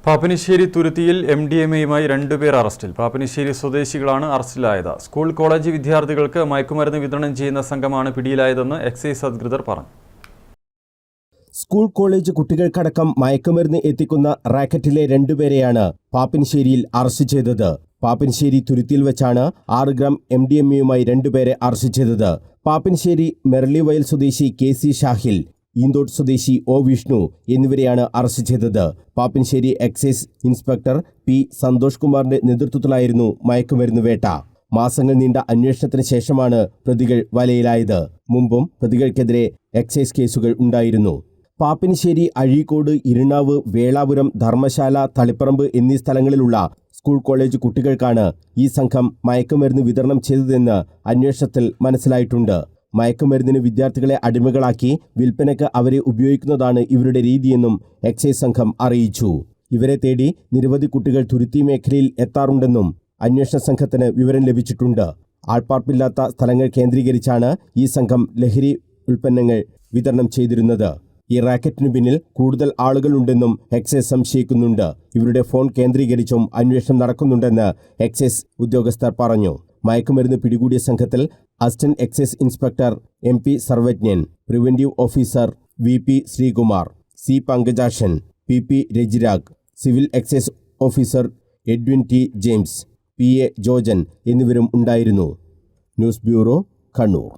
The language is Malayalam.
പാപ്പിനിശ്ശേരി തുരുത്തിയിൽ MDMA-യുമായി രണ്ടുപേർ അറസ്റ്റിൽ. പാപ്പിനിശ്ശേരി സ്വദേശികളാണ് അറസ്റ്റിലായത്. സ്കൂൾ കോളേജ് വിദ്യാർത്ഥികൾക്ക് മയക്കുമരുന്ന് വിതരണം ചെയ്യുന്ന സംഘമാണ് പിടിയിലായതെന്ന് എക്സൈസ് അധികൃതർ പറഞ്ഞു. സ്കൂൾ കോളേജ് കുട്ടികൾക്കടക്കം മയക്കുമരുന്ന് എത്തിക്കുന്ന റാക്കറ്റിലെ രണ്ടുപേരെയാണ് പാപ്പിനിശ്ശേരിയിൽ അറസ്റ്റ് ചെയ്തത്. പാപ്പിനിശ്ശേരി തുരുത്തിയിൽ വെച്ചാണ് 6 ഗ്രാം MDMA-യുമായി രണ്ടുപേരെ അറസ്റ്റ് ചെയ്തത്. പാപ്പിനിശ്ശേരി മെർലിവയൽ സ്വദേശി KC ഷാഹിൽ, ഈന്തോട്ട് സ്വദേശി O വിഷ്ണു എന്നിവരെയാണ് അറസ്റ്റ് ചെയ്തത്. Pappinissery excise inspector P Santhosh കുമാറിന്റെ നേതൃത്വത്തിലായിരുന്നു മയക്കുമരുന്ന് വേട്ട. മാസങ്ങൾ നീണ്ട അന്വേഷണത്തിന് ശേഷമാണ് പ്രതികൾ വലയിലായത്. മുമ്പും പ്രതികൾക്കെതിരെ എക്സൈസ് കേസുകൾ ഉണ്ടായിരുന്നു. പാപ്പിനിശ്ശേരി, അഴീക്കോട്, ഇരുണാവ്, വേളാപുരം, ധർമ്മശാല, തളിപ്പറമ്പ് എന്നീ സ്ഥലങ്ങളിലുള്ള സ്കൂൾ കോളേജ് കുട്ടികൾക്കാണ് ഈ സംഘം മയക്കുമരുന്ന് വിതരണം ചെയ്തതെന്ന് അന്വേഷണത്തിൽ മനസ്സിലായിട്ടുണ്ട്. മയക്കുമരുന്നിന് വിദ്യാർത്ഥികളെ അടിമകളാക്കി വിൽപ്പനയ്ക്ക് അവരെ ഉപയോഗിക്കുന്നതാണ് ഇവരുടെ രീതിയെന്നും എക്സൈസ് സംഘം അറിയിച്ചു. ഇവരെ തേടി നിരവധി കുട്ടികൾ തുരുത്തി മേഖലയിൽ എത്താറുണ്ടെന്നും അന്വേഷണ സംഘത്തിന് വിവരം ലഭിച്ചിട്ടുണ്ട്. ആൾപ്പാർപ്പില്ലാത്ത സ്ഥലങ്ങൾ കേന്ദ്രീകരിച്ചാണ് ഈ സംഘം ലഹരി ഉൽപ്പന്നങ്ങൾ വിതരണം ചെയ്തിരുന്നത്. ഈ റാക്കറ്റിനു പിന്നിൽ കൂടുതൽ ആളുകളുണ്ടെന്നും എക്സൈസ് സംശയിക്കുന്നുണ്ട്. ഇവരുടെ ഫോൺ കേന്ദ്രീകരിച്ചും അന്വേഷണം നടക്കുന്നുണ്ടെന്ന് എക്സൈസ് ഉദ്യോഗസ്ഥർ പറഞ്ഞു. മയക്കുമരുന്ന് പിടികൂടിയ സംഘത്തിൽ assistant excise inspector MP Sarvajnan, preventive officer VP Sreekumar, C Pankajakshan, PP Rajirag, civil excise officer Edwin T James, PA Jojan എന്നിവരും ഉണ്ടായിരുന്നു. News bureau, Kannur.